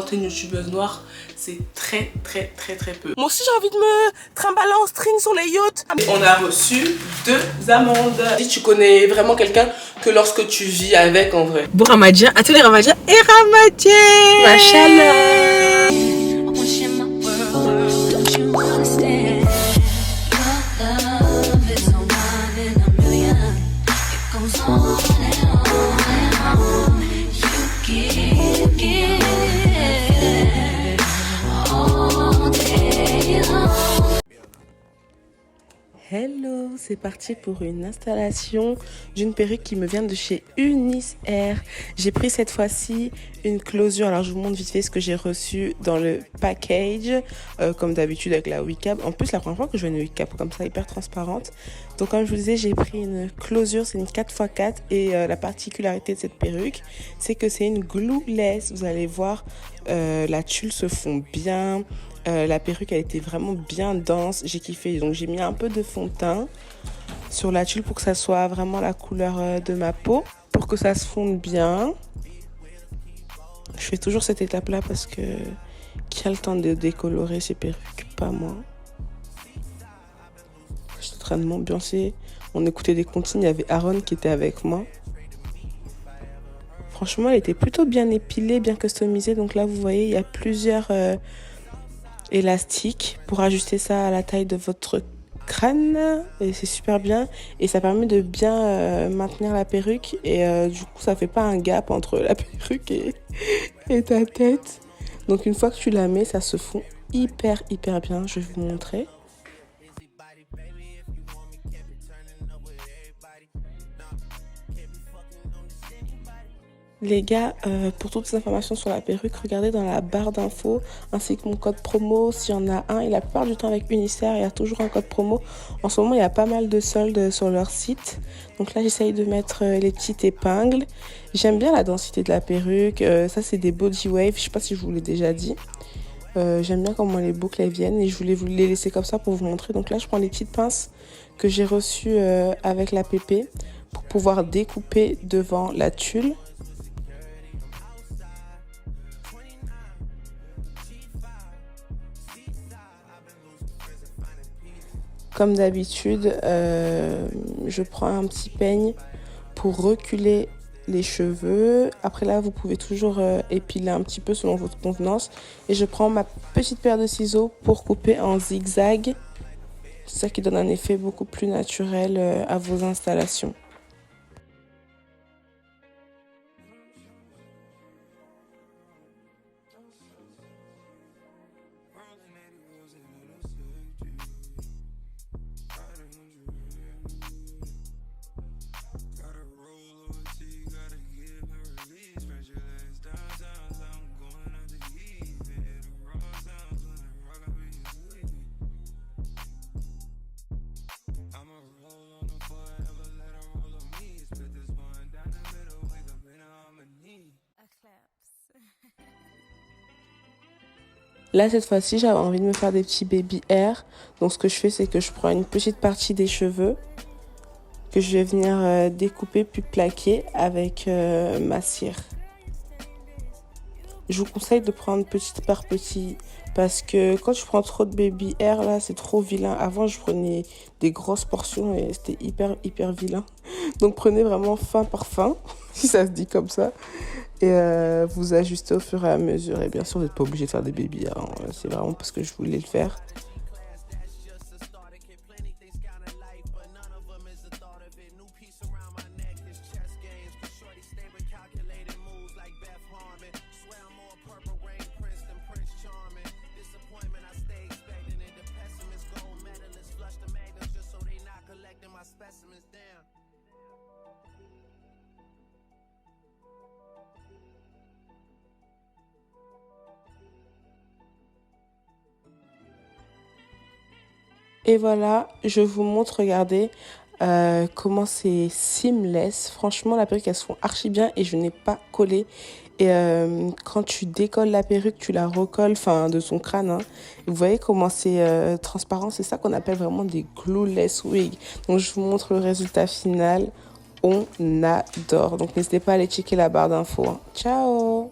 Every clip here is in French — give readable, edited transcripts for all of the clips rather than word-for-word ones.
T'es une youtubeuse noire, c'est très peu. Moi aussi j'ai envie de me trimballer en string sur les yachts. On a reçu 2 amandes. Si tu connais vraiment quelqu'un que lorsque tu vis avec en vrai. Bon Ramadia, à tous les Ramadia et Ramadia. Machallah. Hello, c'est parti pour une installation d'une perruque qui me vient de chez Unis Air. J'ai pris cette fois-ci une closure. Alors je vous montre vite fait ce que j'ai reçu dans le package, comme d'habitude avec la wicap. En plus, la première fois que je vois une wicap comme ça, hyper transparente. Donc comme je vous disais, j'ai pris une closure, c'est une 4x4 et la particularité de cette perruque, c'est que c'est une glueless. Vous allez voir, la tulle se fond bien. La perruque elle était vraiment bien dense, j'ai kiffé, donc j'ai mis un peu de fond de teint sur la tulle pour que ça soit vraiment la couleur de ma peau, pour que ça se fonde bien. Je fais toujours cette étape là parce que qui a le temps de décolorer ses perruques? Pas moi. J'étais en train de m'ambiancer, on écoutait des comptines, il y avait Aaron qui était avec moi. Franchement elle était plutôt bien épilée, bien customisée, donc là vous voyez il y a plusieurs élastique pour ajuster ça à la taille de votre crâne et c'est super bien et ça permet de bien maintenir la perruque et du coup ça fait pas un gap entre la perruque et ta tête. Donc une fois que tu la mets, ça se fond hyper bien. Je vais vous montrer. Les gars, pour toutes les informations sur la perruque, regardez dans la barre d'infos ainsi que mon code promo s'il y en a un. Et la plupart du temps avec Unis Air, il y a toujours un code promo. En ce moment, il y a pas mal de soldes sur leur site. Donc là, j'essaye de mettre les petites épingles. J'aime bien la densité de la perruque. Ça, c'est des body wave. Je sais pas si je vous l'ai déjà dit. J'aime bien comment les boucles elles viennent et je voulais vous les laisser comme ça pour vous montrer. Donc là, je prends les petites pinces que j'ai reçues avec la PP pour pouvoir découper devant la tulle. Comme d'habitude, je prends un petit peigne pour reculer les cheveux. Après là, vous pouvez toujours épiler un petit peu selon votre convenance. Et je prends ma petite paire de ciseaux pour couper en zigzag. C'est ça qui donne un effet beaucoup plus naturel à vos installations. Là, cette fois-ci, j'avais envie de me faire des petits baby hair. Donc, ce que je fais, c'est que je prends une petite partie des cheveux que je vais venir découper puis plaquer avec ma cire. Je vous conseille de prendre petit par petit parce que quand je prends trop de baby hair, là, c'est trop vilain. Avant, je prenais des grosses portions et c'était hyper vilain. Donc, prenez vraiment fin par fin, si ça se dit comme ça. Et vous ajustez au fur et à mesure. Et bien sûr, vous n'êtes pas obligé de faire des baby hair, hein. C'est vraiment parce que je voulais le faire. Et voilà, je vous montre, regardez, comment c'est seamless. Franchement, la perruque, elles se font archi bien et je n'ai pas collé. Et quand tu décolles la perruque, tu la recolles, enfin, de son crâne. Hein. Vous voyez comment c'est transparent. C'est ça qu'on appelle vraiment des glueless wigs. Donc, je vous montre le résultat final. On adore. Donc, n'hésitez pas à aller checker la barre d'infos. Hein. Ciao!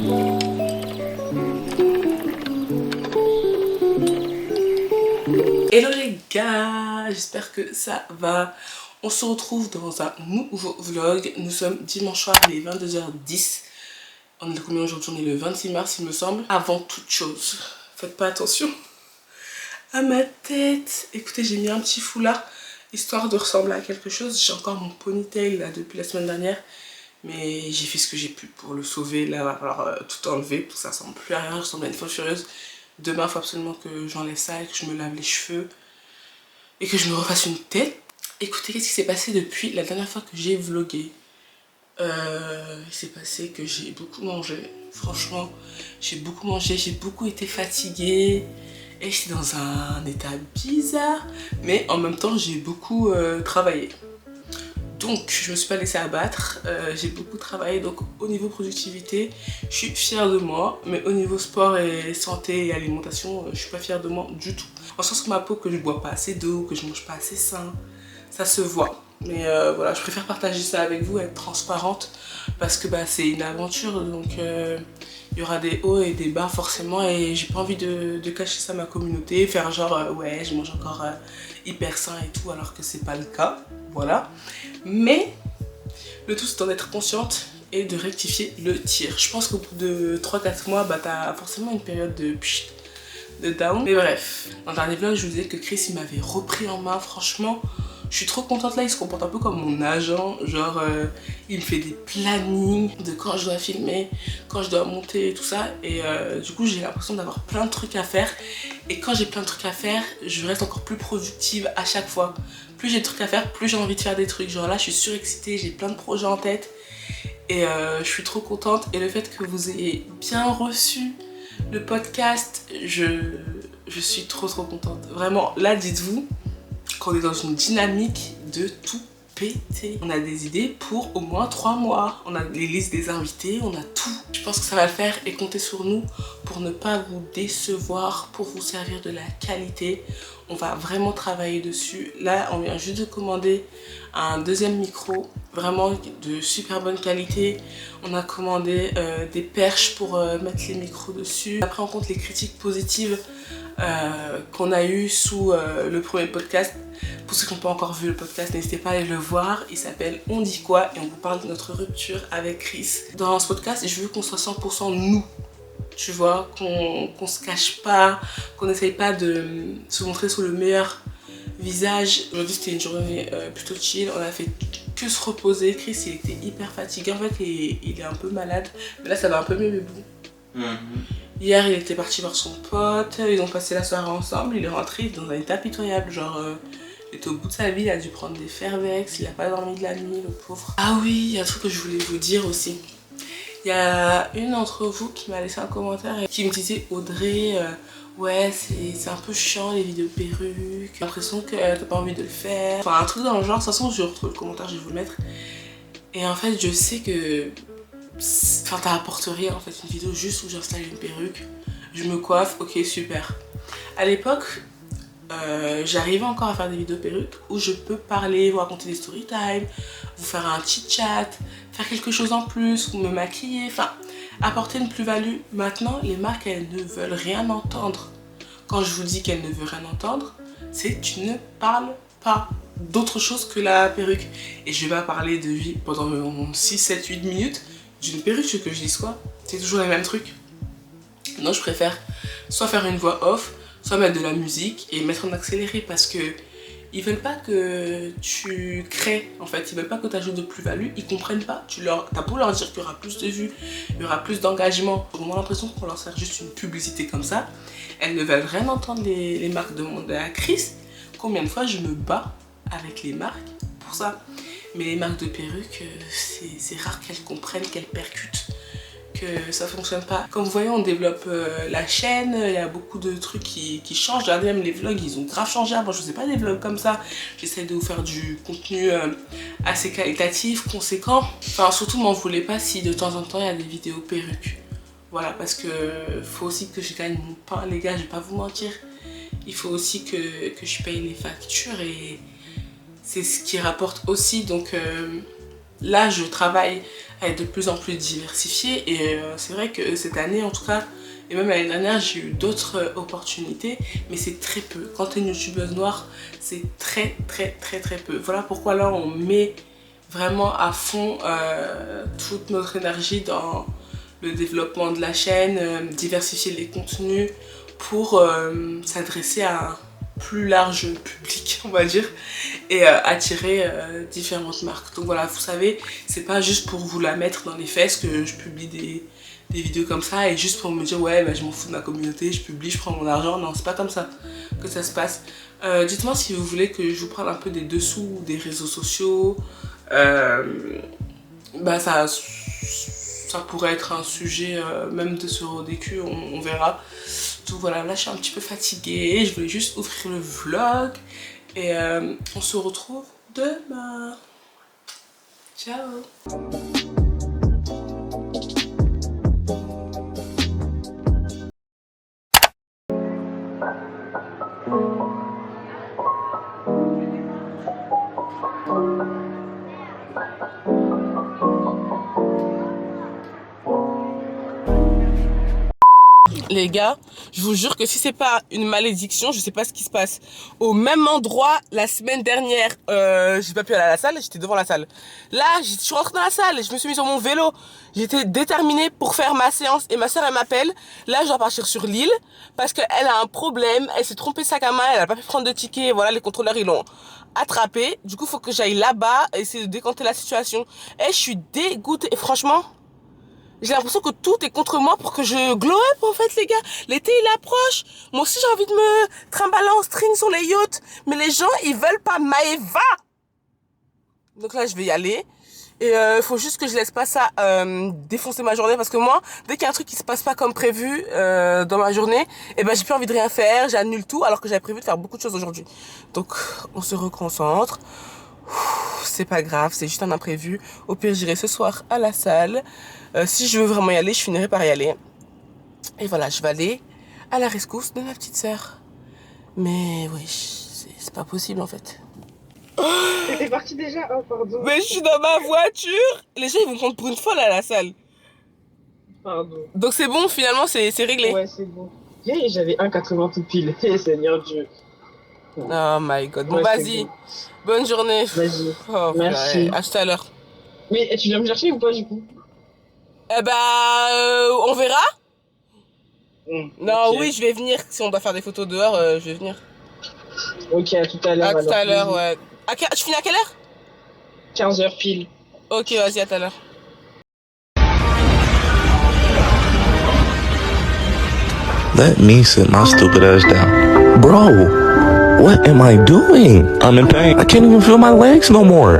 Hello les gars, j'espère que ça va. On se retrouve dans un nouveau vlog. Nous sommes dimanche soir, il est 22h10. On est combien aujourd'hui? On est le 26 mars il me semble. Avant toute chose, faites pas attention à ma tête. Écoutez, j'ai mis un petit foulard histoire de ressembler à quelque chose. J'ai encore mon ponytail là depuis la semaine dernière, mais j'ai fait ce que j'ai pu pour le sauver. Là, il va falloir tout enlever, pour que ça ressemble plus à rien. Je ressemble à une folle furieuse. Demain, il faut absolument que j'enlève ça et que je me lave les cheveux et que je me refasse une tête. Écoutez, qu'est-ce qui s'est passé depuis la dernière fois que j'ai vlogué? Il s'est passé que j'ai beaucoup mangé. Franchement, j'ai beaucoup mangé, j'ai beaucoup été fatiguée et j'étais dans un état bizarre, mais en même temps, j'ai beaucoup travaillé. Donc, je me suis pas laissée abattre, j'ai beaucoup travaillé, donc au niveau productivité, je suis fière de moi, mais au niveau sport et santé et alimentation, je suis pas fière de moi du tout. En sens que ma peau, que je bois pas assez d'eau, que je mange pas assez sain, ça se voit. Mais voilà, je préfère partager ça avec vous, être transparente, parce que bah, c'est une aventure, donc il y aura des hauts et des bas forcément, et j'ai pas envie de cacher ça à ma communauté, faire genre ouais, je mange encore hyper sain et tout, alors que c'est pas le cas, voilà. Mais le tout c'est d'en être consciente et de rectifier le tir. Je pense qu'au bout de 3-4 mois, bah t'as forcément une période de down. Mais bref, dans le dernier vlog, je vous disais que Chris il m'avait repris en main, franchement. Je suis trop contente là, il se comporte un peu comme mon agent, genre il me fait des plannings de quand je dois filmer, quand je dois monter et tout ça, et du coup j'ai l'impression d'avoir plein de trucs à faire, et quand j'ai plein de trucs à faire, je reste encore plus productive à chaque fois. Plus j'ai de trucs à faire, plus j'ai envie de faire des trucs, genre là je suis surexcitée, j'ai plein de projets en tête, et je suis trop contente, et le fait que vous ayez bien reçu le podcast, je suis trop contente, vraiment. Là dites-vous qu'on est dans une dynamique de tout péter. On a des idées pour au moins 3 mois. On a les listes des invités, on a tout. Je pense que ça va le faire, et comptez sur nous pour ne pas vous décevoir, pour vous servir de la qualité. On va vraiment travailler dessus. Là, on vient juste de commander un deuxième micro, vraiment de super bonne qualité. On a commandé des perches pour mettre les micros dessus. Après, on compte les critiques positives qu'on a eues sous le premier podcast. Pour ceux qui n'ont pas encore vu le podcast, n'hésitez pas à aller le voir. Il s'appelle On dit quoi, et on vous parle de notre rupture avec Chris. Dans ce podcast, je veux qu'on soit 100% nous. Tu vois, qu'on se cache pas, qu'on n'essaye pas de se montrer sous le meilleur visage. Aujourd'hui c'était une journée plutôt chill, on a fait que se reposer. Chris il était hyper fatigué en fait, et il est un peu malade, mais là ça va un peu mieux, mais bon. Hier il était parti voir son pote, ils ont passé la soirée ensemble, il est rentré dans un état pitoyable, genre il était au bout de sa vie, il a dû prendre des Fervex, il a pas dormi de la nuit, le pauvre. Ah oui, il y a un truc que je voulais vous dire aussi. Il y a une d'entre vous qui m'a laissé un commentaire et qui me disait: Audrey, ouais c'est un peu chiant les vidéos perruques, j'ai l'impression que t'as pas envie de le faire. Enfin un truc dans le genre, de toute façon je retrouve le commentaire, je vais vous le mettre. Et en fait je sais que enfin ça apporte rien en fait, une vidéo juste où j'installe une perruque, je me coiffe, ok super. À l'époque, j'arrivais encore à faire des vidéos perruques où je peux parler, vous raconter des story time, vous faire un chit chat, faire quelque chose en plus, ou me maquiller, enfin apporter une plus-value. Maintenant les marques elles ne veulent rien entendre. Quand je vous dis qu'elles ne veulent rien entendre, c'est tu ne parles pas d'autre chose que la perruque. Et je vais pas parler de vie pendant 6, 7, 8 minutes d'une perruque, que je dise quoi? C'est toujours les mêmes trucs. Non, je préfère soit faire une voix off, soit mettre de la musique et mettre en accéléré, parce que ils veulent pas que tu crées, en fait, ils veulent pas que tu ajoutes de plus-value, ils comprennent pas. T'as beau leur dire qu'il y aura plus de vues, il y aura plus d'engagement. J'ai vraiment l'impression qu'on leur sert juste une publicité comme ça. Elles ne veulent rien entendre, les marques. Demandent à Chris combien de fois je me bats avec les marques pour ça. Mais les marques de perruques, c'est rare qu'elles comprennent, qu'elles percutent, que ça fonctionne pas. Comme vous voyez, on développe la chaîne, il y a beaucoup de trucs qui changent. Regardez, même les vlogs, ils ont grave changé. Avant, je faisais pas des vlogs comme ça. J'essaie de vous faire du contenu assez qualitatif, conséquent. Enfin, surtout, m'en voulez pas si de temps en temps, il y a des vidéos perruques. Voilà, parce que faut aussi que je gagne mon pain, les gars, je vais pas vous mentir. Il faut aussi que je paye les factures, et c'est ce qui rapporte aussi. Donc là je travaille à être de plus en plus diversifiée et c'est vrai que cette année en tout cas, et même l'année dernière, j'ai eu d'autres opportunités, mais c'est très peu. Quand tu es une youtubeuse noire, c'est très peu. Voilà pourquoi là on met vraiment à fond toute notre énergie dans le développement de la chaîne, diversifier les contenus pour s'adresser à un plus large public, on va dire, et attirer différentes marques. Donc voilà, vous savez, c'est pas juste pour vous la mettre dans les fesses que je publie des vidéos comme ça et juste pour me dire ouais bah, je m'en fous de ma communauté, je publie, je prends mon argent. Non, c'est pas comme ça que ça se passe. Dites-moi si vous voulez que je vous parle un peu des dessous des réseaux sociaux. Bah ça pourrait être un sujet même de ce RODQ, on verra. Donc voilà, là je suis un petit peu fatiguée, je voulais juste ouvrir le vlog et on se retrouve demain. Ciao. Les gars, je vous jure que si c'est pas une malédiction, je sais pas ce qui se passe. Au même endroit, la semaine dernière, j'ai pas pu aller à la salle, j'étais devant la salle. Là, je suis rentrée dans la salle et je me suis mise sur mon vélo. J'étais déterminée pour faire ma séance et ma soeur elle m'appelle. Là, je dois partir sur l'île parce qu'elle a un problème. Elle s'est trompée de sac à main, elle a pas pu prendre de ticket. Voilà, les contrôleurs ils l'ont attrapée. Du coup, faut que j'aille là-bas et essayer de décanter la situation. Et je suis dégoûtée. Et franchement, j'ai l'impression que tout est contre moi pour que je glow up en fait les gars. L'été il approche. Moi aussi j'ai envie de me trimballer en string sur les yachts. Mais les gens ils veulent pas Maeva. Donc là je vais y aller. Et faut juste que je laisse pas ça défoncer ma journée. Parce que moi, dès qu'il y a un truc qui se passe pas comme prévu dans ma journée, et ben j'ai plus envie de rien faire, j'annule tout alors que j'avais prévu de faire beaucoup de choses aujourd'hui. Donc on se reconcentre. C'est pas grave, c'est juste un imprévu. Au pire, j'irai ce soir à la salle. Si je veux vraiment y aller, je finirai par y aller. Et voilà, je vais aller à la rescousse de ma petite sœur. Mais oui, c'est pas possible en fait. T'es partie déjà? Oh, pardon. Mais je suis dans ma voiture. Les gens, ils vont me prendre pour une folle à la salle. Pardon. Donc c'est bon, finalement, c'est réglé. Ouais, c'est bon. Hey, j'avais 1,80 tout pile. Hey, Seigneur Dieu. Oh my god. Bon, Ouais, vas-y. bon. Bonne journée. Vas-y. Oh, Merci. à tout à l'heure. Mais tu viens me chercher ou pas du coup? Eh ben, on verra. Non, Ok. oui, je vais venir. Si on doit faire des photos dehors, je vais venir. Ok, à tout à l'heure. À tout à l'heure, Bisous. ouais. Tu finis à quelle heure? 15h pile. Ok, vas-y, à tout à l'heure. Let me sit my stupid ass down. Bro, what am I doing? I'm in pain. I can't even feel my legs no more.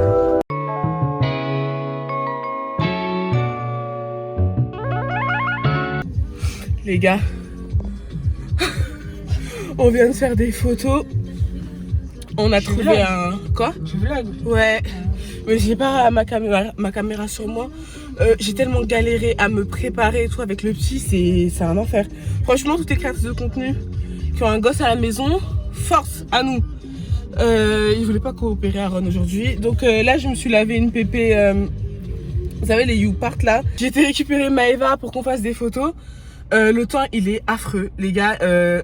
Les gars, on vient de faire des photos. On a trouvé un... Quoi? Tu vlogs? Ouais. Mais j'ai pas ma caméra sur moi. J'ai tellement galéré à me préparer et tout avec le petit, c'est un enfer. Franchement, toutes les créatrices de contenu qui ont un gosse à la maison, force à nous. Ils voulaient pas coopérer à Ron aujourd'hui. Donc là, je me suis lavé une pépé. Vous savez, les YouPart là. J'ai été récupérer Maeva pour qu'on fasse des photos. Le temps il est affreux les gars,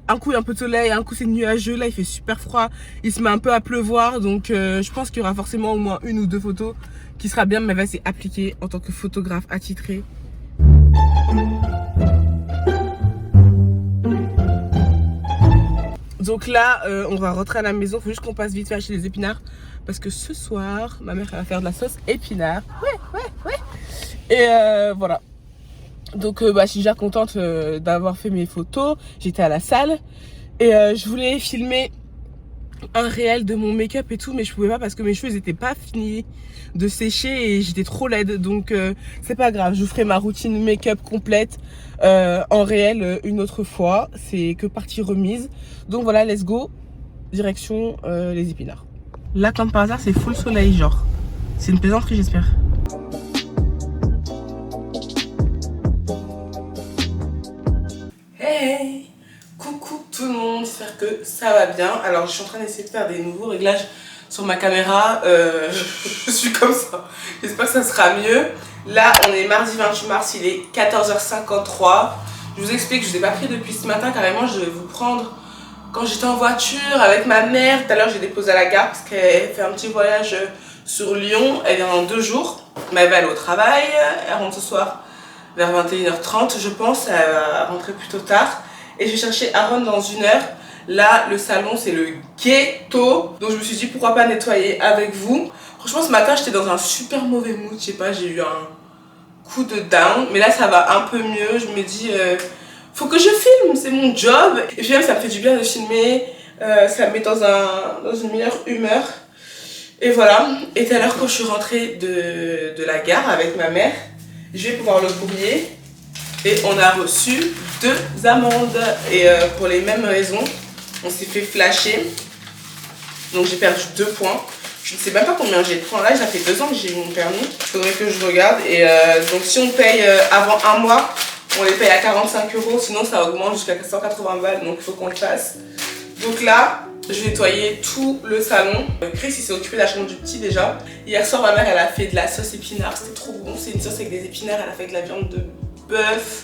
un coup il y a un peu de soleil, un coup c'est nuageux, là il fait super froid, il se met un peu à pleuvoir, donc je pense qu'il y aura forcément au moins une ou deux photos qui sera bien, mais va s'y appliquer en tant que photographe attitré. Donc là on va rentrer à la maison, faut juste qu'on passe vite fait acheter les épinards parce que ce soir ma mère va faire de la sauce épinard. Ouais. Et voilà. Donc je suis déjà contente d'avoir fait mes photos. J'étais à la salle et je voulais filmer un réel de mon make-up et tout, mais je pouvais pas parce que mes cheveux n'étaient pas finis de sécher et j'étais trop laide. Donc c'est pas grave, je vous ferai ma routine make-up complète en réel une autre fois. C'est que partie remise. Donc voilà, let's go, direction les épinards. Là comme par hasard c'est full soleil genre. C'est une plaisanterie j'espère. Hey, coucou tout le monde, j'espère que ça va bien. Alors je suis en train d'essayer de faire des nouveaux réglages sur ma caméra, je suis comme ça. J'espère que ça sera mieux. Là, on est mardi 28 mars, il est 14h53. Je vous explique, je ne vous ai pas pris depuis ce matin, carrément, je vais vous prendre quand j'étais en voiture avec ma mère. Tout à l'heure, j'ai déposé à la gare parce qu'elle fait un petit voyage sur Lyon. Elle vient dans 2 jours, mais elle va aller au travail. Elle rentre ce soir vers 21h30, je pense. Elle va rentrer plutôt tard. Et je vais chercher Aaron dans 1 heure. Là, le salon, c'est le ghetto. Donc, je me suis dit, pourquoi pas nettoyer avec vous. Franchement, ce matin, j'étais dans un super mauvais mood. Je sais pas, j'ai eu un coup de down. Mais là, ça va un peu mieux. Je me dis, faut que je filme, c'est mon job. Et puis même, ça me fait du bien de filmer. Ça me met dans une meilleure humeur. Et voilà. Et tout à l'heure, quand je suis rentrée de la gare avec ma mère, je vais pouvoir le courrier. Et on a reçu 2 amendes. Et pour les mêmes raisons, on s'est fait flasher. Donc j'ai perdu 2 points. Je ne sais même pas combien j'ai de points. Là, ça fait 2 ans que j'ai eu mon permis. Il faudrait que je regarde. Et donc si on paye avant 1 mois, on les paye à 45 €. Sinon, ça augmente jusqu'à 180 balles. Donc il faut qu'on le fasse. Donc là, je vais nettoyer tout le salon. Chris, il s'est occupé de la chambre du petit déjà. Hier soir, ma mère, elle a fait de la sauce épinard. C'était trop bon. C'est une sauce avec des épinards. Elle a fait avec de la viande de bœuf.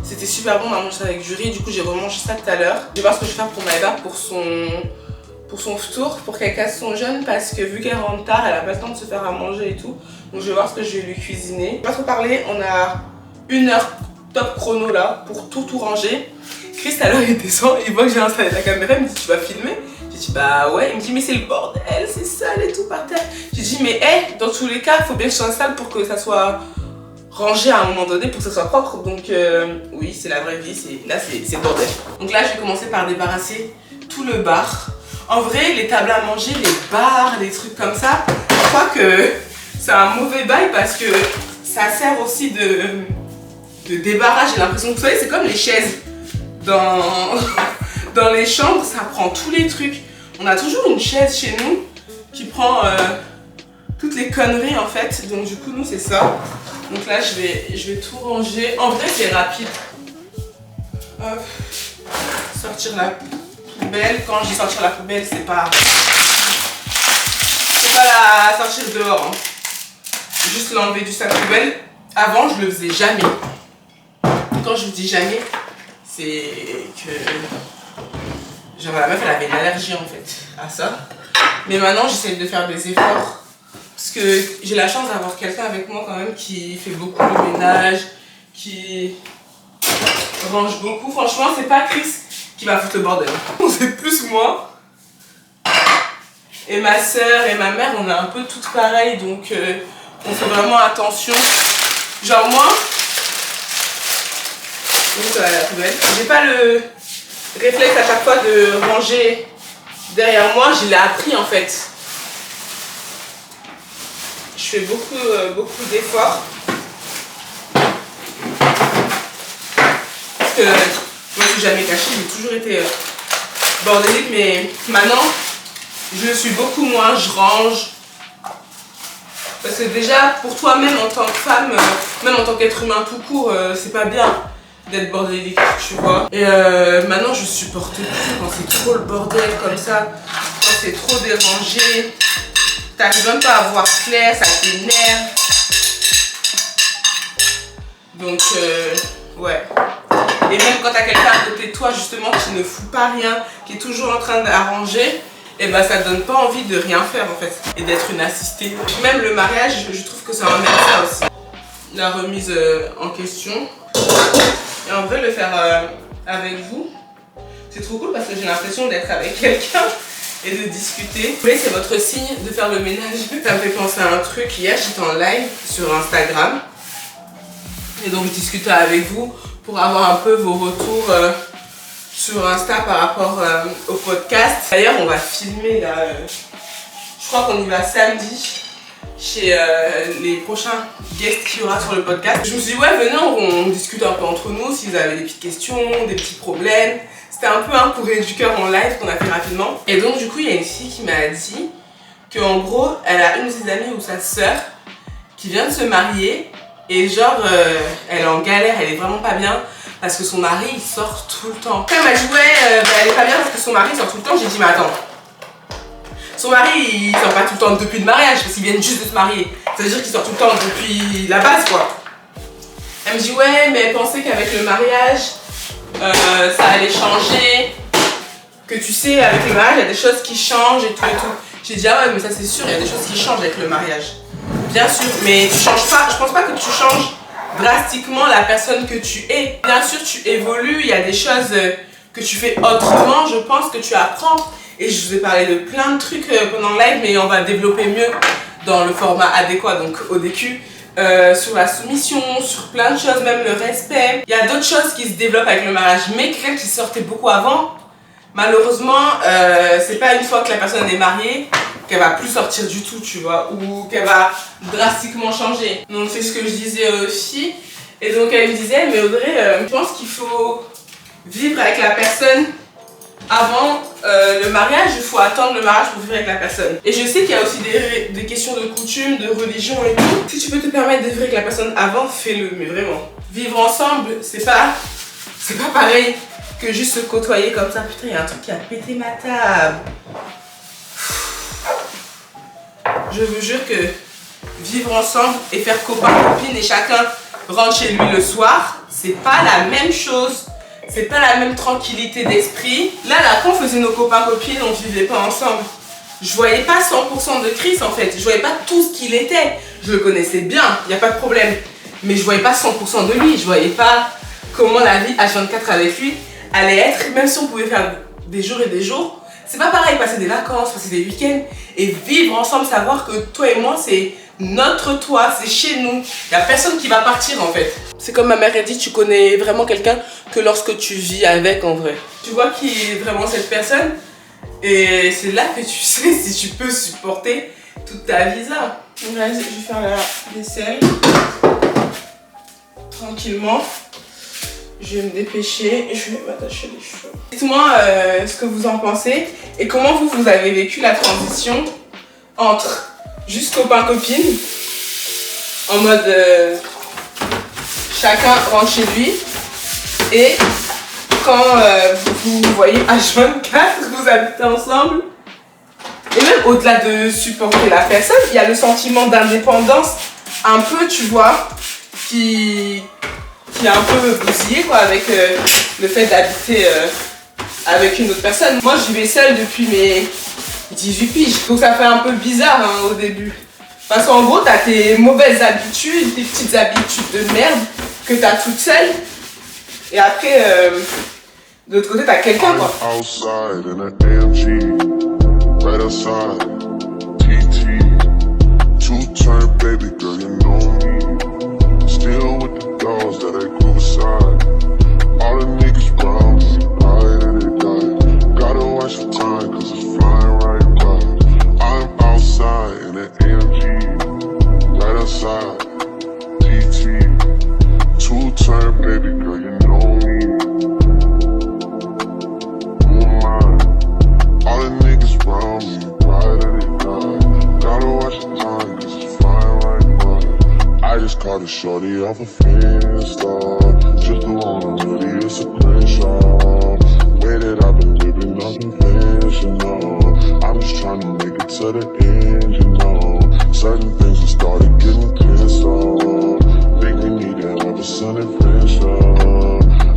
C'était super bon. On a mangé ça avec du riz. Du coup, j'ai remangé ça tout à l'heure. Je vais voir ce que je vais faire pour Maëva pour son tour, pour qu'elle casse son jeûne, parce que vu qu'elle rentre tard, elle a pas le temps de se faire à manger et tout. Donc je vais voir ce que je vais lui cuisiner. Pas trop parler, on a 1 heure top chrono là pour tout ranger. Chris à l'heure il descend, il voit que j'ai installé la caméra, il me dit tu vas filmer? J'ai dit bah ouais, il me dit mais c'est le bordel, c'est sale et tout par terre. J'ai dit mais dans tous les cas, il faut bien que je s'installe pour que ça soit rangé à un moment donné, pour que ça soit propre. Donc oui, c'est la vraie vie, là c'est le bordel. Donc là je vais commencer par débarrasser tout le bar. En vrai, les tables à manger, les bars, les trucs comme ça, je crois que c'est un mauvais bail parce que ça sert aussi de débarras. J'ai l'impression que vous savez, c'est comme les chaises. Dans les chambres, ça prend tous les trucs. On a toujours une chaise chez nous qui prend toutes les conneries en fait. Donc du coup, nous, c'est ça. Donc là, je vais tout ranger. En vrai, c'est rapide. Hop. Sortir la poubelle. Quand je dis sortir la poubelle, c'est pas la sortir dehors, hein. Juste l'enlever du sac poubelle. Avant, je le faisais jamais. Quand je vous dis jamais, c'est que genre la meuf elle avait une allergie en fait à ça. Mais maintenant, j'essaie de faire des efforts parce que j'ai la chance d'avoir quelqu'un avec moi quand même qui fait beaucoup de ménage, qui range beaucoup. Franchement, c'est pas Chris qui va foutre le bordel. C'est plus moi. Et ma soeur et ma mère, on est un peu toutes pareilles, donc on fait vraiment attention. Genre moi, j'ai pas le réflexe à chaque fois de ranger derrière moi, je l'ai appris en fait. Je fais beaucoup d'efforts. Parce que moi je suis jamais cachée, j'ai toujours été bordélique, mais maintenant je le suis beaucoup moins, je range. Parce que déjà pour toi-même en tant que femme, même en tant qu'être humain tout court, c'est pas bien d'être bordélique, tu vois. Et maintenant je supporte plus quand c'est trop le bordel comme ça, quand c'est trop dérangé, t'arrives même pas à voir clair, ça t'énerve. Donc ouais. Et même quand t'as quelqu'un à côté de toi justement qui ne fout pas rien, qui est toujours en train d'arranger, et bah ça donne pas envie de rien faire en fait, et d'être une assistée. Puis même le mariage, je trouve que ça emmène ça aussi. La remise en question. Et en vrai, le faire avec vous, c'est trop cool parce que j'ai l'impression d'être avec quelqu'un et de discuter. Vous voyez, c'est votre signe de faire le ménage. Ça me fait penser à un truc. Hier, j'étais en live sur Instagram. Et donc, je discutais avec vous pour avoir un peu vos retours sur Insta par rapport au podcast. D'ailleurs, on va filmer là. Je crois qu'on y va samedi chez les prochains guests qu'il y aura sur le podcast. Je me suis dit ouais venez on discute un peu entre nous si vous avez des petites questions, des petits problèmes. C'était un peu un courrier du cœur en live qu'on a fait rapidement. Et donc du coup il y a une fille qui m'a dit qu'en gros elle a une de ses amies ou sa sœur qui vient de se marier et genre elle est en galère, elle est vraiment pas bien parce que son mari il sort tout le temps. Quand elle m'a dit ouais elle est pas bien parce que son mari sort tout le temps, j'ai dit mais attends, Son mari, il sort pas tout le temps depuis le mariage, parce qu'ils viennent juste de se marier. Ça veut dire qu'il sort tout le temps depuis la base, quoi. Elle me dit, ouais, mais elle pensait qu'avec le mariage, ça allait changer. Que tu sais, avec le mariage, il y a des choses qui changent et tout et tout. J'ai dit, ah ouais, mais ça c'est sûr, il y a des choses qui changent avec le mariage. Bien sûr, mais tu changes pas, je pense pas que tu changes drastiquement la personne que tu es. Bien sûr, tu évolues, il y a des choses que tu fais autrement, je pense que tu apprends. Et je vous ai parlé de plein de trucs pendant le live, mais on va développer mieux dans le format adéquat, donc ODQ. Sur la soumission, sur plein de choses, même le respect. Il y a d'autres choses qui se développent avec le mariage, mais quelqu'un qui sortait beaucoup avant, malheureusement, c'est pas une fois que la personne est mariée qu'elle va plus sortir du tout, tu vois, ou qu'elle va drastiquement changer. Donc c'est ce que je disais aussi. Et donc elle me disait, mais Audrey, je pense qu'il faut vivre avec la personne avant le mariage, il faut attendre le mariage pour vivre avec la personne. Et je sais qu'il y a aussi des questions de coutume, de religion et tout. Si tu peux te permettre de vivre avec la personne avant, fais-le, mais vraiment. Vivre ensemble, c'est pas pareil que juste se côtoyer comme ça. Putain, il y a un truc qui a pété ma table. Je vous jure que vivre ensemble et faire copain-copine et chacun rentre chez lui le soir, c'est pas la même chose. C'est pas la même tranquillité d'esprit. Là, quand on faisait nos copains-copines, on vivait pas ensemble. Je voyais pas 100% de Chris en fait. Je voyais pas tout ce qu'il était. Je le connaissais bien, il n'y a pas de problème. Mais je voyais pas 100% de lui. Je voyais pas comment la vie H24 avec lui allait être. Même si on pouvait faire des jours et des jours. C'est pas pareil, passer des vacances, passer des week-ends et vivre ensemble, savoir que toi et moi, c'est notre toi, c'est chez nous. Il n'y a personne qui va partir en fait. C'est comme ma mère a dit, tu connais vraiment quelqu'un que lorsque tu vis avec en vrai. Tu vois qui est vraiment cette personne et c'est là que tu sais si tu peux supporter toute ta vie là. Donc là, je vais faire la vaisselle tranquillement. Je vais me dépêcher et je vais m'attacher les cheveux. Dites-moi ce que vous en pensez et comment vous avez vécu la transition entre juste copain-copine, en mode chacun rentre chez lui, et quand vous voyez H24, vous habitez ensemble. Et même au-delà de supporter la personne, il y a le sentiment d'indépendance un peu, tu vois, qui est un peu bousillé quoi, avec le fait d'habiter avec une autre personne. Moi, je vivais seule depuis mes 18 piges, donc ça fait un peu bizarre hein, au début. Parce qu'en gros, t'as tes mauvaises habitudes, tes petites habitudes de merde que t'as toute seule. Et après, de l'autre côté, t'as quelqu'un quoi. Shorty off a Finsta, just the one I'm really a screenshot. Way that I've been living unconventional. I'm just trying to make it to the end, you know. Certain things have started getting pissed off. Think we need to have a sun adventure.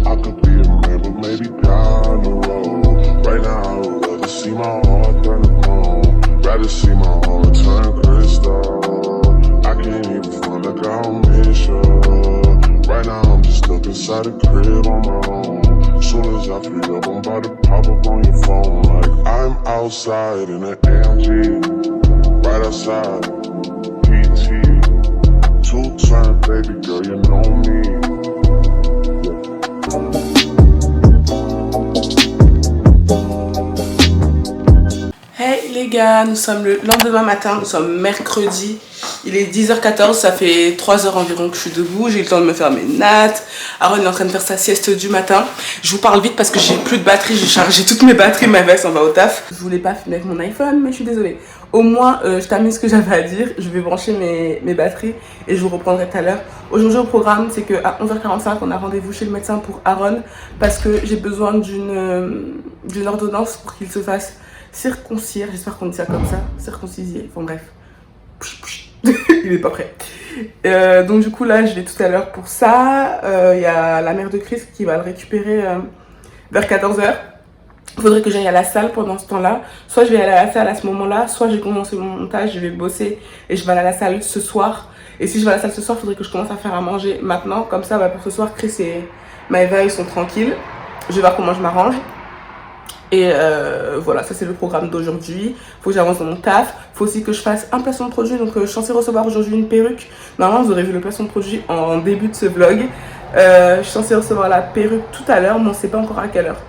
I could be a man, but maybe down the road. Right now I would rather see my heart turn to chrome. Rather see my heart turn crystal. I can't even front like I don't miss you. Right now I'm just stuck inside the crib on my own. Soon as I free up, I'm about to pop up on your phone. Like I'm outside in an AMG, right outside PT. Two-turn, baby girl, you know me. Hey les gars, nous sommes le lendemain matin, nous sommes mercredi. Il est 10h14, ça fait 3 heures environ que je suis debout, j'ai eu le temps de me faire mes nattes. Aaron est en train de faire sa sieste du matin. Je vous parle vite parce que j'ai plus de batterie, j'ai chargé toutes mes batteries, ma veste en va au taf. Je voulais pas filmer avec mon iPhone, mais je suis désolée. Au moins, je termine ce que j'avais à dire, je vais brancher mes batteries et je vous reprendrai tout à l'heure. Aujourd'hui au programme, c'est qu'à 11h45, on a rendez-vous chez le médecin pour Aaron parce que j'ai besoin d'une ordonnance pour qu'il se fasse circoncire, j'espère qu'on dit ça comme ça, circoncisier, enfin bref. Il est pas prêt. Donc du coup là je vais tout à l'heure pour ça. Il y a la mère de Chris qui va le récupérer vers 14h. Il faudrait que j'aille à la salle pendant ce temps-là. Soit je vais aller à la salle à ce moment-là, soit j'ai commencé mon montage, je vais bosser et je vais aller à la salle ce soir. Et si je vais à la salle ce soir, il faudrait que je commence à faire à manger maintenant. Comme ça, pour ce soir, Chris et Maëva, ils sont tranquilles. Je vais voir comment je m'arrange. Et voilà, ça c'est le programme d'aujourd'hui. Faut que j'avance dans mon taf. Faut aussi que je fasse un placement de produit. Donc je suis censée recevoir aujourd'hui une perruque. Normalement, vous aurez vu le placement de produit en début de ce vlog. Je suis censée recevoir la perruque tout à l'heure, mais on ne sait pas encore à quelle heure.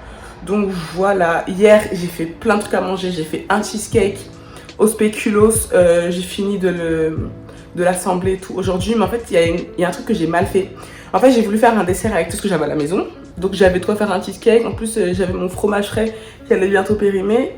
Donc voilà, hier j'ai fait plein de trucs à manger. J'ai fait un cheesecake au spéculoos. J'ai fini de l'assembler et tout aujourd'hui. Mais en fait, il y a un truc que j'ai mal fait. En fait, j'ai voulu faire un dessert avec tout ce que j'avais à la maison. Donc j'avais de quoi faire un cheesecake. En plus, j'avais mon fromage frais qui allait bientôt périmer.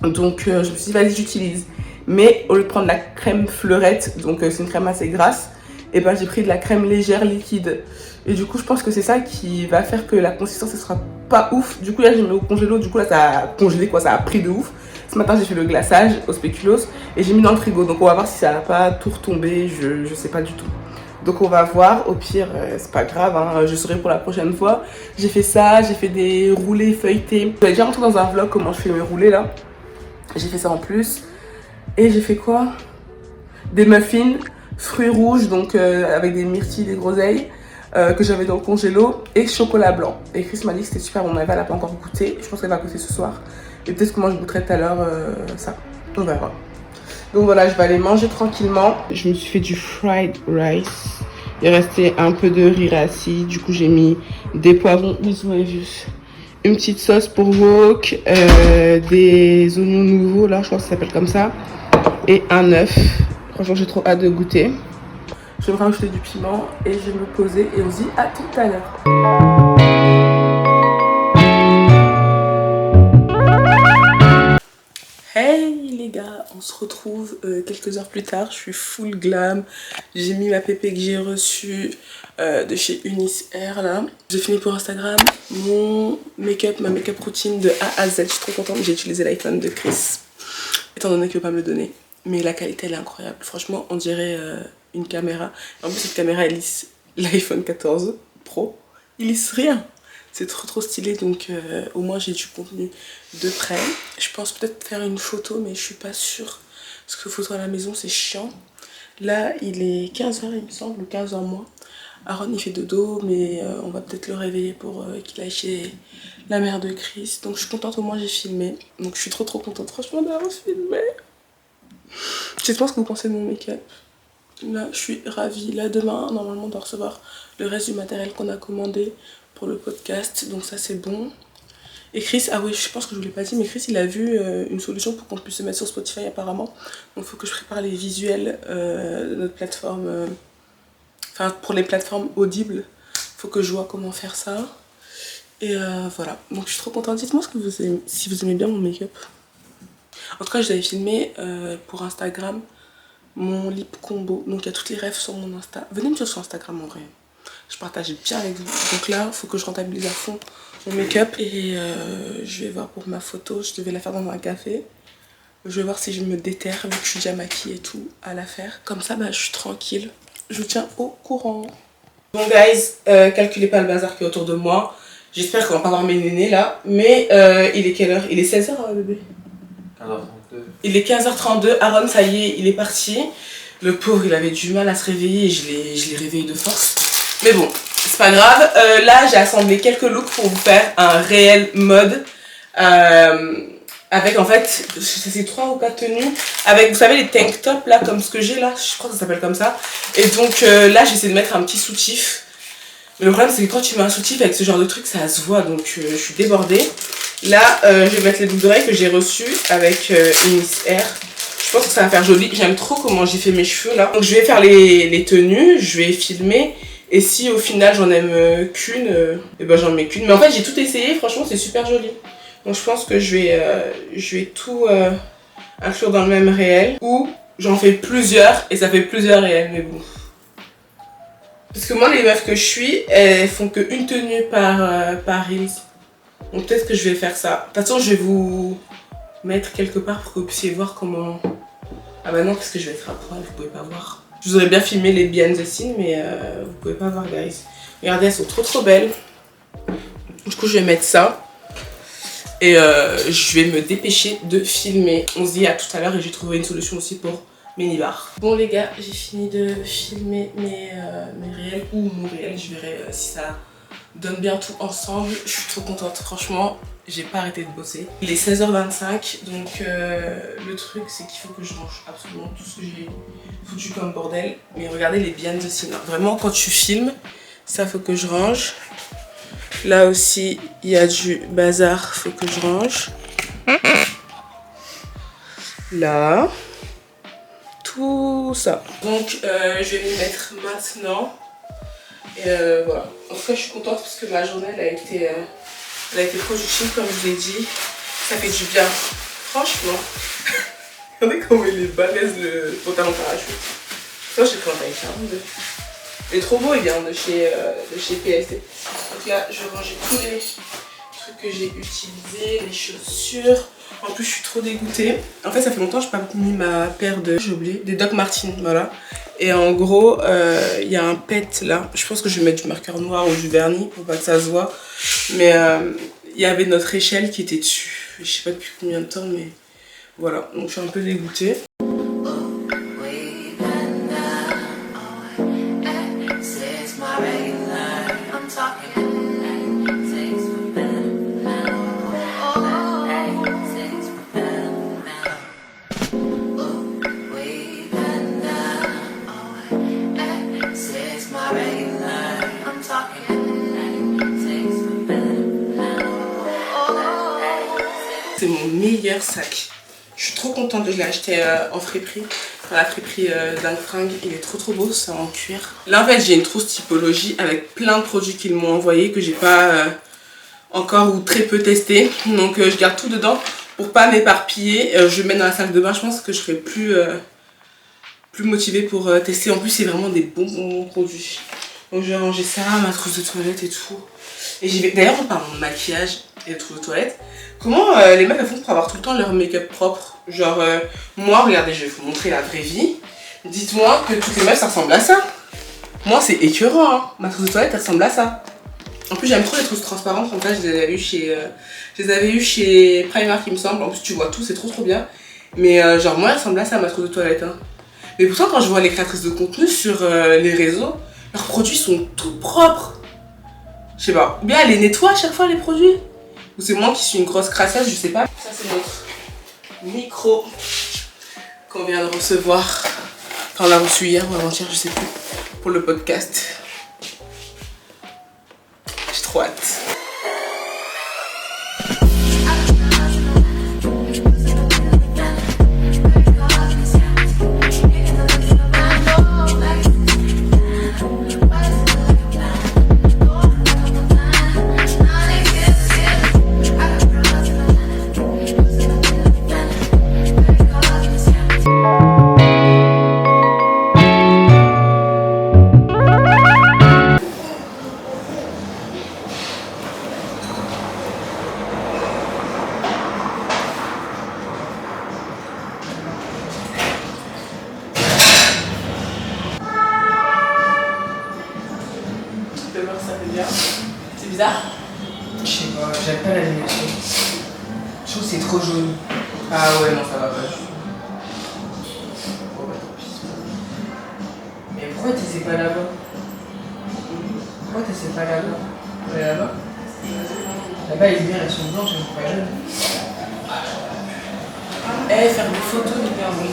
Donc je me suis dit, vas-y, j'utilise. Mais au lieu de prendre la crème fleurette, donc c'est une crème assez grasse, et ben j'ai pris de la crème légère liquide. Et du coup, je pense que c'est ça qui va faire que la consistance ne sera pas ouf. Du coup, là, j'ai mis au congélo. Du coup, là, ça a congelé, quoi. Ça a pris de ouf. Ce matin, j'ai fait le glaçage au spéculoos et j'ai mis dans le frigo. Donc, on va voir si ça va pas tout retomber. Je sais pas du tout. Donc, on va voir. Au pire, c'est pas grave. Hein. Je saurai pour la prochaine fois. J'ai fait ça. J'ai fait des roulés feuilletés. J'avais déjà rentré dans un vlog comment je fais mes roulés, là. J'ai fait ça en plus. Et j'ai fait quoi? Des muffins, fruits rouges, donc avec des myrtilles, des groseilles. Que j'avais dans le congélo et chocolat blanc. Et Chris m'a dit que c'était super bon, elle n'a pas encore goûté. Je pense qu'elle va goûter ce soir. Et peut-être que moi je goûterai tout à l'heure ça. On verra. Donc voilà, je vais aller manger tranquillement. Je me suis fait du fried rice. Il restait un peu de riz rassis. Du coup, j'ai mis des poivrons. Vous avez vu. Une petite sauce pour wok. Des oignons nouveaux, là, je crois que ça s'appelle comme ça. Et un œuf. Franchement, j'ai trop hâte de goûter. Je vais me rajouter du piment et je vais me poser et on se dit à tout à l'heure. Hey les gars, on se retrouve quelques heures plus tard. Je suis full glam. J'ai mis ma pépé que j'ai reçue de chez Eunice Air là. J'ai fini pour Instagram mon make-up, ma make-up routine de A à Z. Je suis trop contente. J'ai utilisé l'iPhone de Chris étant donné qu'il ne veut pas me le donner. Mais la qualité elle est incroyable. Franchement, on dirait une caméra. En plus, cette caméra elle lisse l'iPhone 14 Pro. Il lisse rien. C'est trop stylé. Donc, au moins, j'ai du contenu de près. Je pense peut-être faire une photo, mais je suis pas sûre. Parce que photo à la maison, c'est chiant. Là, il est 15h, il me semble, ou 15h moins. Aaron, il fait dodo, mais on va peut-être le réveiller pour qu'il aille chez la mère de Chris. Donc, je suis contente. Au moins, j'ai filmé. Donc, je suis trop contente, franchement, d'avoir filmé. Je sais pas ce que vous pensez de mon make-up. Là, je suis ravie. Là, demain, normalement, on doit recevoir le reste du matériel qu'on a commandé pour le podcast. Donc ça, c'est bon. Et Chris, ah oui, je pense que je vous l'ai pas dit, mais Chris, il a vu une solution pour qu'on puisse se mettre sur Spotify apparemment. Donc il faut que je prépare les visuels de notre plateforme. Enfin, pour les plateformes audibles. Il faut que je vois comment faire ça. Et voilà. Donc je suis trop contente. Dites-moi ce que vous aimez, si vous aimez bien mon make-up. En tout cas, je l'avais filmé pour Instagram. Mon lip combo, donc il y a toutes les refs sur mon Insta. Venez me suivre sur Instagram en vrai. Je partage bien avec vous. Donc là, il faut que je rentabilise à fond mon make-up. Et je vais voir pour ma photo. Je devais la faire dans un café. Je vais voir si je me déterre, vu que je suis déjà maquillée et tout, à la faire. Comme ça, je suis tranquille. Je vous tiens au courant. Bon guys, calculez pas le bazar qui est autour de moi. J'espère qu'on va pas avoir mes nénés là. Mais il est quelle heure? Il est 16h bébé? 15h32. Il est 15h32, Aaron ça y est, il est parti. Le pauvre il avait du mal à se réveiller et je l'ai réveillé de force. Mais bon, c'est pas grave. Là j'ai assemblé quelques looks pour vous faire un réel mode. Avec en fait, c'est 3 ou 4 tenues. Avec, vous savez les tank tops là, comme ce que j'ai là. Je crois que ça s'appelle comme ça. Et donc là j'essaie de mettre un petit soutif. Mais le problème c'est que quand tu mets un soutif avec ce genre de truc ça se voit. Donc je suis débordée. Là, je vais mettre les boucles d'oreilles que j'ai reçues avec Eunice Air. Je pense que ça va faire joli. J'aime trop comment j'ai fait mes cheveux là. Donc je vais faire les tenues, je vais filmer. Et si au final j'en aime qu'une, et ben j'en mets qu'une. Mais en fait j'ai tout essayé, franchement c'est super joli. Donc je pense que je vais tout inclure dans le même réel. Ou j'en fais plusieurs et ça fait plusieurs réels, mais bon. Parce que moi les meufs que je suis, elles font qu'une tenue par Reels. Donc peut-être que je vais faire ça. De toute façon, je vais vous mettre quelque part pour que vous puissiez voir comment... Ah bah non, parce que je vais être à poil, vous pouvez pas voir. Je vous aurais bien filmé les behind the scenes, mais vous pouvez pas voir, guys. Regardez, elles sont trop belles. Du coup, je vais mettre ça. Et je vais me dépêcher de filmer. On se dit à tout à l'heure et j'ai trouvé une solution aussi pour mes nibards. Bon les gars, j'ai fini de filmer mes réels ou mon réel. Je verrai si ça donne bien tout ensemble. Je suis trop contente, franchement. J'ai pas arrêté de bosser. Il est 16h25, donc le truc c'est qu'il faut que je range absolument tout ce que j'ai foutu comme bordel. Mais regardez les behind the scenes. Vraiment, quand tu filmes, ça faut que je range. Là aussi, il y a du bazar, faut que je range. Là. Tout ça. Donc, je vais les mettre maintenant. Et voilà. En tout cas, je suis contente parce que ma journée, elle a été productive, comme je vous l'ai dit. Ça fait du bien. Franchement. Regardez comment il est balèze le pantalon parachute. Ça, j'ai pris un taille 42. Il est trop beau, il vient de chez PLC. En tout cas, je vais ranger tous les trucs que j'ai utilisés, les chaussures. En plus, je suis trop dégoûtée. En fait, ça fait longtemps que je n'ai pas mis ma paire de... J'ai oublié. Des Doc Martens, voilà. Et en gros, il y a un pet là. Je pense que je vais mettre du marqueur noir ou du vernis pour pas que ça se voit. Mais il y avait notre échelle qui était dessus. Je sais pas depuis combien de temps, mais voilà. Donc, je suis un peu dégoûtée. C'est mon meilleur sac. Je suis trop contente, je l'ai acheté en friperie. Dans la friperie Dingue Fringue. Il est trop beau, c'est en cuir. Là en fait j'ai une trousse typologie avec plein de produits qu'ils m'ont envoyé que j'ai pas encore ou très peu testé. Donc je garde tout dedans pour pas m'éparpiller. Je le mets dans la salle de bain, je pense que je serai plus motivée pour tester. En plus c'est vraiment des bons produits. Donc je vais ranger ça, ma trousse de toilette et tout. Et j'y vais. D'ailleurs on parle de maquillage et de trousse de toilette. Comment les meufs elles font pour avoir tout le temps leur make-up propre? Genre moi regardez, je vais vous montrer la vraie vie. Dites-moi que toutes les meufs ça ressemble à ça. Moi c'est écœurant hein. Ma trousse de toilette elle ressemble à ça. En plus j'aime trop les trousses transparentes. En fait je les avais eues chez Primark il me semble. En plus tu vois tout, c'est trop bien. Mais genre moi elle ressemble à ça ma trousse de toilette hein. Mais pourtant quand je vois les créatrices de contenu sur les réseaux, leurs produits sont tout propres. Je sais pas, ou bien elle les nettoie à chaque fois les produits. Ou c'est moi qui suis une grosse crasseuse, je sais pas. Ça c'est notre micro qu'on vient de recevoir. Enfin on l'a reçu hier ou avant-hier, je sais plus. Pour le podcast. J'ai trop hâte. C'est bizarre? Je sais pas, j'aime pas l'animation. Je trouve que c'est trop jaune. Ah ouais, non, ça va pas. Bon, bah tant pis. Mais pourquoi t'essaies pas là-bas? Pourquoi t'essaies pas là-bas? Ouais, là-bas? Là-bas, les lumières elles sont blanches, elles sont pas jaunes. Eh, faire des photos de lumière blanche.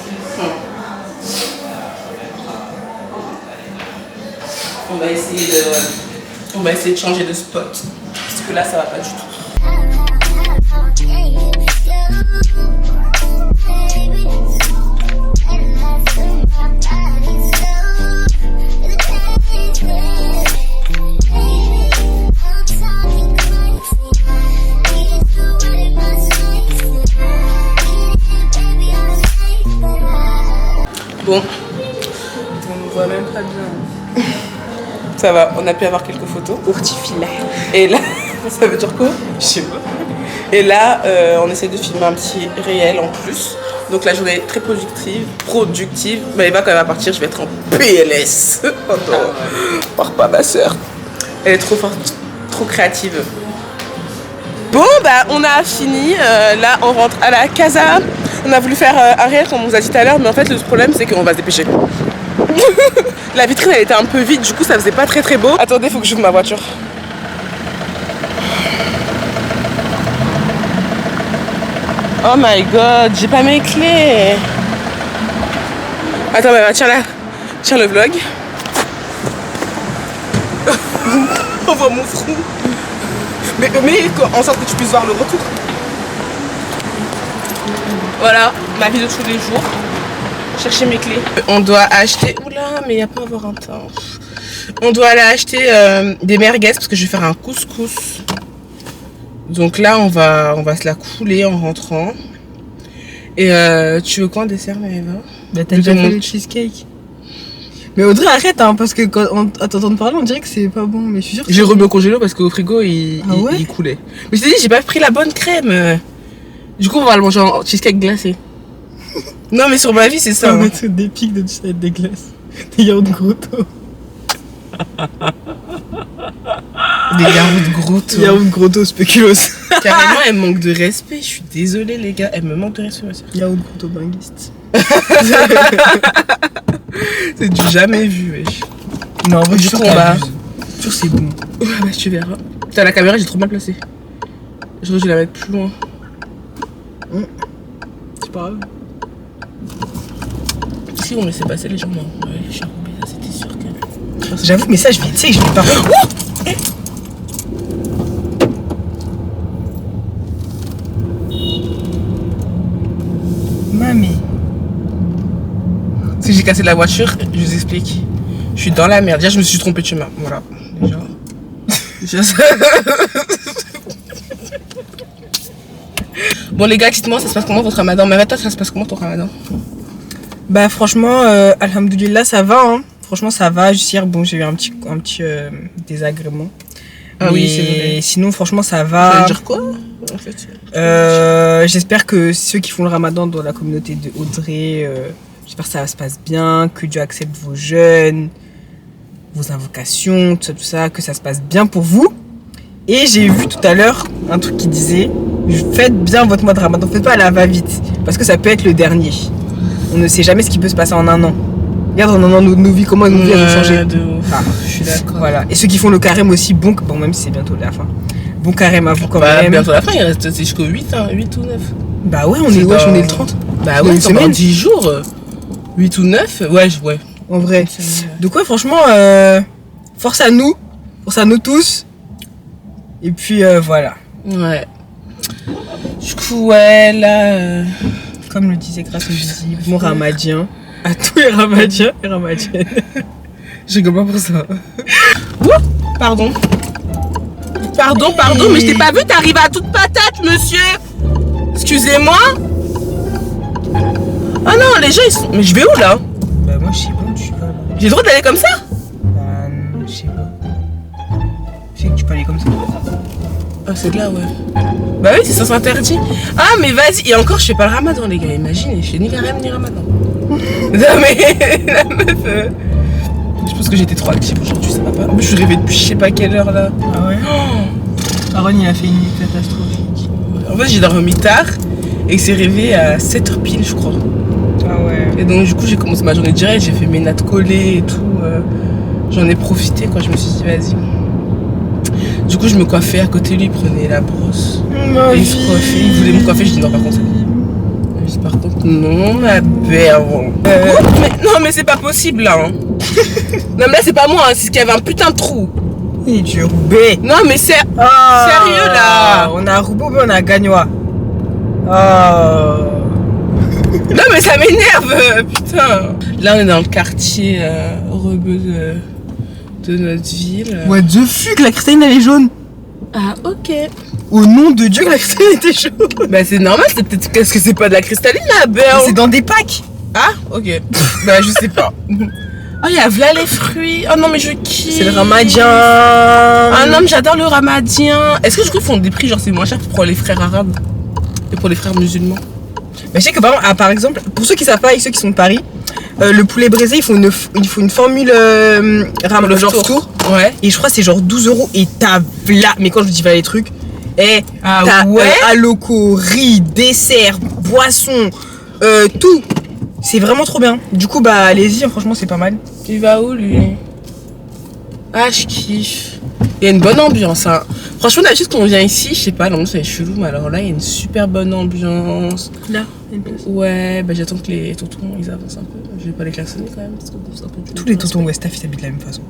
On va essayer de changer de spot. Parce que là, ça va pas du tout. Bon, on ne voit même pas bien. Ça va, on a pu avoir quelques photos. Urtifila. Et là, ça veut dire quoi? Je sais pas. Et là, on essaie de filmer un petit réel en plus. Donc la journée est très productive. Mais Eva, quand elle va partir, je vais être en PLS. Oh non, pars pas ma soeur. Elle est trop forte, trop créative. Bon, bah on a fini. Là, on rentre à la casa. On a voulu faire un réel comme on vous a dit tout à l'heure. Mais en fait, le problème, c'est qu'on va se dépêcher. La vitrine, elle était un peu vide. Du coup, ça faisait pas très beau. Attendez, faut que j'ouvre ma voiture. Oh my god, j'ai pas mes clés. Attends, bah, tiens là. Tiens le vlog. On voit mon front. Mais en sorte que tu puisses voir le retour. Voilà, ma vie de tous les jours. Chercher mes clés. On doit acheter... Oula, mais il n'y a pas à avoir un temps. On doit aller acheter des merguez parce que je vais faire un couscous. Donc là, on va se la couler en rentrant. Et tu veux quoi en dessert, Maëva? Bah t'as déjà fait le cheesecake. Mais Audrey, arrête, hein, parce que quand on t'entend parler, on dirait que c'est pas bon. Mais je suis sûre que j'ai remis au congélo parce qu'au frigo, il coulait. Mais je t'ai dit, j'ai pas pris la bonne crème. Du coup, on va le manger en cheesecake glacé. Non, mais sur ma vie, c'est ça. On va mettre des pics de avec des glaces. Des yaourts grotto. Des yaourts grotto. Yaourts grotto spéculoos. Carrément, elle me manque de respect. Je suis désolée, les gars. Elle me manque de respect, ma soeur. Yaourts grotto binguiste. C'est du jamais vu, wesh. Non, en vrai, du coup, on va. Sûr, c'est bon. Ouais, bah, tu verras. Putain, la caméra, j'ai trop mal placée. Je vais la mettre plus loin. C'est pas grave. Si on laissait passer les gens, non. Ouais, je suis roubée, ça c'était sûr que. J'avoue, mais ça, tu sais que je vais pas. Mamie. Si j'ai cassé la voiture, je vous explique. Je suis dans la merde. Déjà, je me suis trompée de chemin. Voilà. Déjà ça. Bon, les gars, dites-moi, ça se passe comment votre ramadan? Mais toi, ça se passe comment ton ramadan? Bah, franchement, alhamdoulilah, ça va. Hein. Franchement, ça va. Juste hier, bon, j'ai eu un petit désagrément. Ah oui, c'est vrai. Sinon, franchement, ça va. Ça veut dire quoi en fait? J'espère que ceux qui font le ramadan dans la communauté de Audrey, j'espère que ça se passe bien, que Dieu accepte vos jeûnes, vos invocations, tout ça, que ça se passe bien pour vous. Et j'ai vu tout à l'heure un truc qui disait, faites bien votre mois de ramadan, faites pas à la va-vite, parce que ça peut être le dernier. On ne sait jamais ce qui peut se passer en un an. Regarde en un an nos vies, comment nos vies ont changé. Je suis d'accord. Voilà. Et ceux qui font le carême aussi, bon, même si c'est bientôt la fin. Bon carême à vous quand même. Bientôt la fin, il reste jusqu'au 8, hein, 8 ou 9. Bah ouais, on est le 30. Bah ouais, c'est dans 10 jours. 8 ou 9, ouais. En vrai. Donc ouais, franchement, force à nous tous. Et puis voilà. Ouais. Du coup, ouais, là... Comme le disait Grâce au Visible, bon ramadien. À tous les ramadiens et ramadiennes. Je rigole pas pour ça. Ouh, pardon, mais je t'ai pas vu, t'es arrivé à toute patate, monsieur. Excusez-moi. Ah non, les gens, ils sont... Mais je vais où, là? Bah moi, je sais pas où tu vas, là. J'ai le droit d'aller comme ça? Bah, je sais pas. Je sais que tu peux aller comme ça. Ah, c'est de là, ouais. Bah oui, c'est sens interdit. Ah, mais vas-y. Et encore, je fais pas le ramadan, les gars. Imaginez, je fais ni carême ni ramadan. Non, mais la meuf... Je pense que j'étais trop active aujourd'hui, ça va pas. Je suis réveillée depuis je sais pas quelle heure, là. Ah ouais? Aaron, il a fait une nuit catastrophique. En fait, j'ai dormi tard et c'est réveillé à 7h pile, je crois. Ah ouais. Et donc, du coup, j'ai commencé ma journée direct. J'ai fait mes nattes collées et tout. J'en ai profité, quoi. Je me suis dit, vas-y. Du coup, je me coiffais à côté de lui, il prenait la brosse. Et il se coiffait. Il voulait me coiffer, je dis non, par contre, c'est bon. Par contre, non, ma belle. Mais c'est pas possible, là. Hein. Non, mais là, c'est pas moi, hein, c'est qu'il y avait un putain de trou. Et du Roubaix. Non, mais c'est sérieux, là. On a Roubaix, on a Gagnois. Non, mais ça m'énerve, putain. Là, on est dans le quartier rebeu de notre ville. What the fuck, la cristalline, elle est jaune. Ah, ok. Au nom de Dieu, la cristalline était jaune. Bah, c'est normal, c'est peut-être... Qu'est-ce que c'est pas de la cristalline, là, belle? C'est dans des packs. Ah, ok. Bah, je sais pas. Oh, il y a là les fruits. Oh non, mais je kiffe. C'est le ramadan. Ah non, contre, j'adore le ramadien. Est-ce que je trouve qu'ils font des prix, genre c'est moins cher pour les frères arabes et pour les frères musulmans? Mais je sais que par exemple, pour ceux qui savent pas et ceux qui sont de Paris, le poulet braisé, il faut une formule Le genre tour. Ouais. Et je crois que c'est genre 12 € et t'as là. Mais quand je vous dis pas les trucs, t'as aloco, riz, dessert, boisson, tout. C'est vraiment trop bien. Du coup, bah allez-y, franchement, c'est pas mal. Il va où lui? Ah, je kiffe. Il y a une bonne ambiance, hein. Franchement, d'habitude, quand on vient ici, je sais pas, l'ambiance est chelou, mais alors là, il y a une super bonne ambiance. Là, ouais, bah j'attends que les tontons ils avancent un peu. Je vais pas les klaxonner quand même, parce que c'est un peu du. Tous les tontons Westaf, ils s'habitent de la même façon.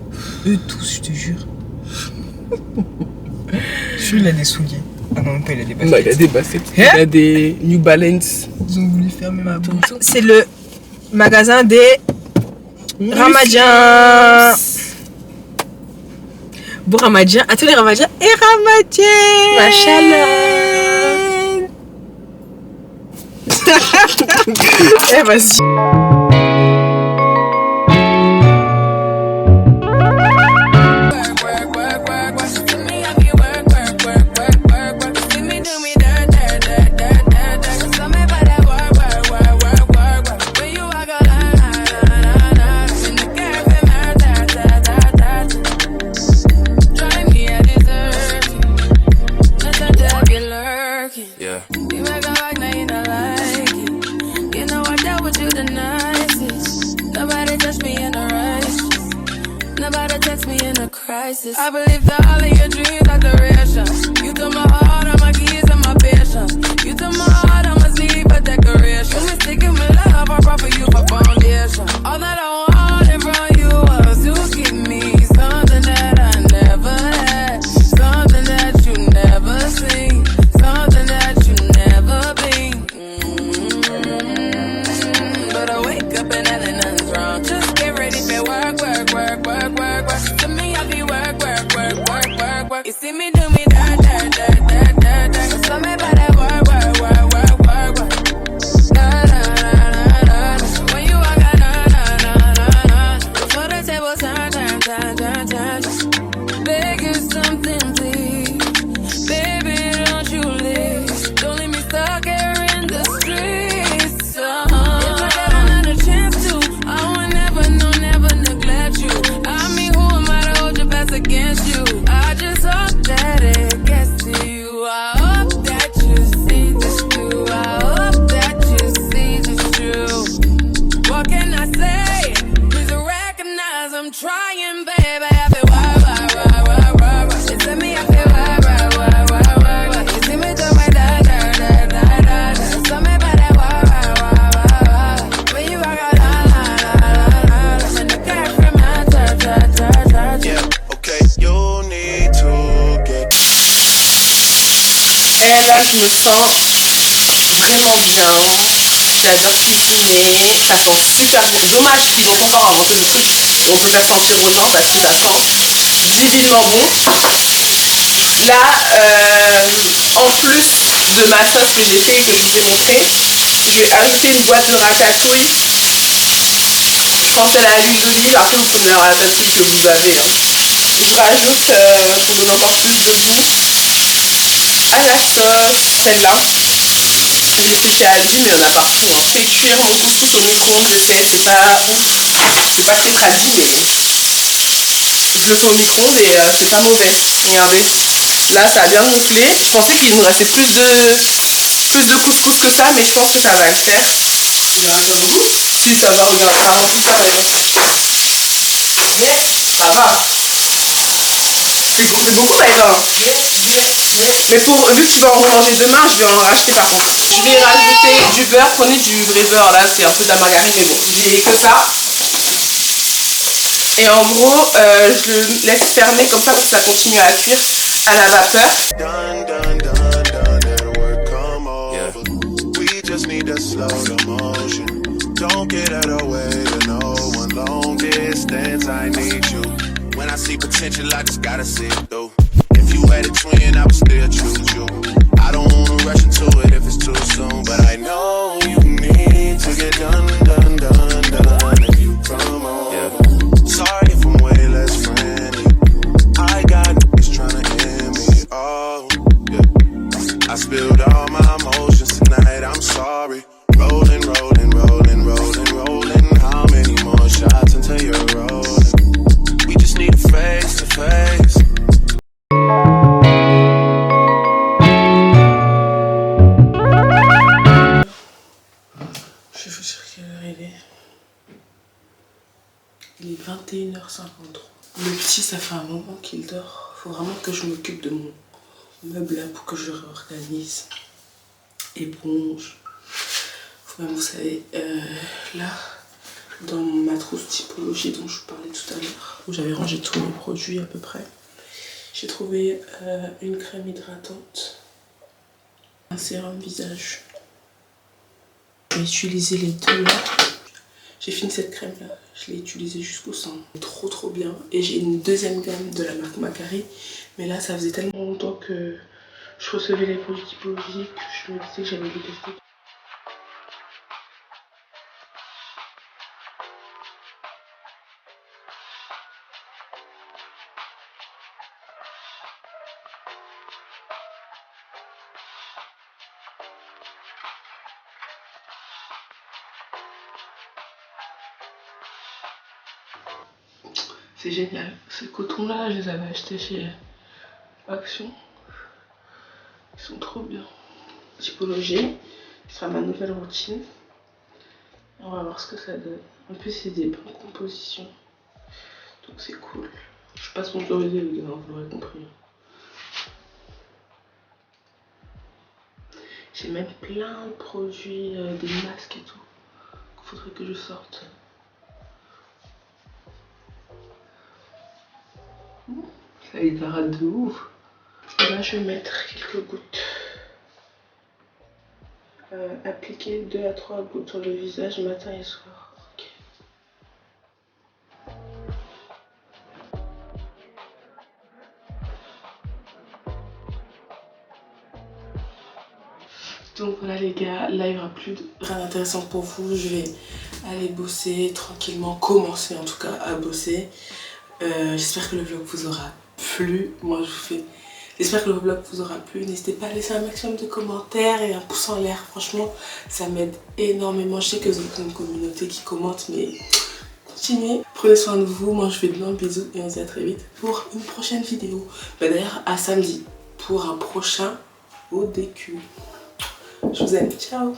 Eux tous, je te jure. Celui-là, il a des souliers. Ah non, même pas, il a des baskets. Bah, il a des baskets. Il a des New Balance. Ils ont voulu fermer ma bouche. C'est le magasin des Ramadiens. Bon Ramadien, à tous les Ramadiens et Ramadiens. Machallah. Eh, vas-y. I believe that all of your dreams are duration. You took my heart, all my keys and my patience. You took my heart, I must leave a decoration. You mistaken my love, I brought for you for foundation. All that I wanted from you was to give me something that I never had, something that you never seen, something that you never been. But I wake up and nothing's wrong. Just get ready for work. To me, I be work. You see me do me da. So me by that work. Da. When you walk out, before the table turn. Beg you something, please. Baby, don't you leave. Don't leave me stuck here in the streets. If I get another chance to, I will never neglect you. I mean, who am I to hold your best against you? I just hope that it gets to you. I hope that you see this through. I hope that you see this true. What can I say? Please recognize I'm trying, baby. I feel work. You see me, I feel work. You see me do my da. So me by that work. When you walk out, la. And the girl from my touch. Yeah, okay, you need to get. Et là, je me sens vraiment bien. J'adore cuisiner. Ça sent super bon. Dommage qu'ils n'ont pas encore inventé le truc. On peut faire sentir aux gens parce que ça sent divinement bon. Là, en plus de ma sauce que j'ai fait et que je vous ai montré, j'ai ajouté une boîte de ratatouille. Je pense qu'elle a l'huile d'olive. Après, vous pouvez mettre la ratatouille que vous avez. Je rajoute pour donner encore plus de goût à la sauce, celle-là. J'ai fait chez Aldi, mais il y en a partout. Hein. Fait cuire mon couscous au micro-ondes, je sais, c'est pas ouf. C'est pas très tradit, mais je le fais au micro-ondes et c'est pas mauvais. Regardez, là ça a bien gonflé. Je pensais qu'il nous restait plus de couscous que ça, mais je pense que ça va le faire. Il va avoir goût. Si, ça va, regarde, ça rend tout ça, mais ça va. C'est beaucoup, Maëva. Mais vu qu'il va en remanger demain, je vais en racheter par contre. Je vais rajouter du beurre. Prenez du vrai beurre, là, c'est un peu de la margarine, mais bon, j'ai que ça. Et en gros, je le laisse fermer comme ça pour que ça continue à cuire à la vapeur. When I see potential, I just gotta see it through. If you had a twin, I would still choose you. I don't wanna rush into it if it's too soon, but I know you need to get done. If you come on, yeah. Sorry if I'm way less friendly. I got niggas tryna Ça fait un moment qu'il dort. Faut vraiment que je m'occupe de mon meuble là pour que je réorganise. Éponge. Faut même, vous savez, là, dans ma trousse typologie dont je vous parlais tout à l'heure, où j'avais rangé tous mes produits à peu près, j'ai trouvé une crème hydratante, un sérum visage. J'ai utilisé les deux là. J'ai fini cette crème là, je l'ai utilisée jusqu'au sang. Trop bien. Et j'ai une deuxième gamme de la marque Macari. Mais là, ça faisait tellement longtemps que je recevais les produits typologiques que je me disais que j'allais les tester. C'est génial. Ces cotons là, je les avais achetés chez Action. Ils sont trop bien. Typologie, ce sera ma nouvelle routine. On va voir ce que ça donne. En plus, c'est des bonnes compositions. Donc c'est cool. Je suis pas sponsorisée les gars, vous l'aurez compris. J'ai même plein de produits, des masques et tout. Il faudrait que je sorte. Ça hydrate de ouf. Et là, je vais mettre quelques gouttes. Appliquer 2 à 3 gouttes sur le visage matin et soir. Okay. Donc voilà les gars, là il n'y aura plus rien d'intéressant pour vous. Je vais aller bosser tranquillement, commencer en tout cas à bosser. J'espère que le vlog vous aura plu. Moi je vous fais... J'espère que le vlog vous aura plu. N'hésitez pas à laisser un maximum de commentaires et un pouce en l'air. Franchement, ça m'aide énormément. Je sais que vous êtes une communauté qui commente, mais continuez. Prenez soin de vous. Moi, je vous fais de longs bisous et on se dit à très vite pour une prochaine vidéo. D'ailleurs, à samedi pour un prochain ODQ. Je vous aime. Ciao.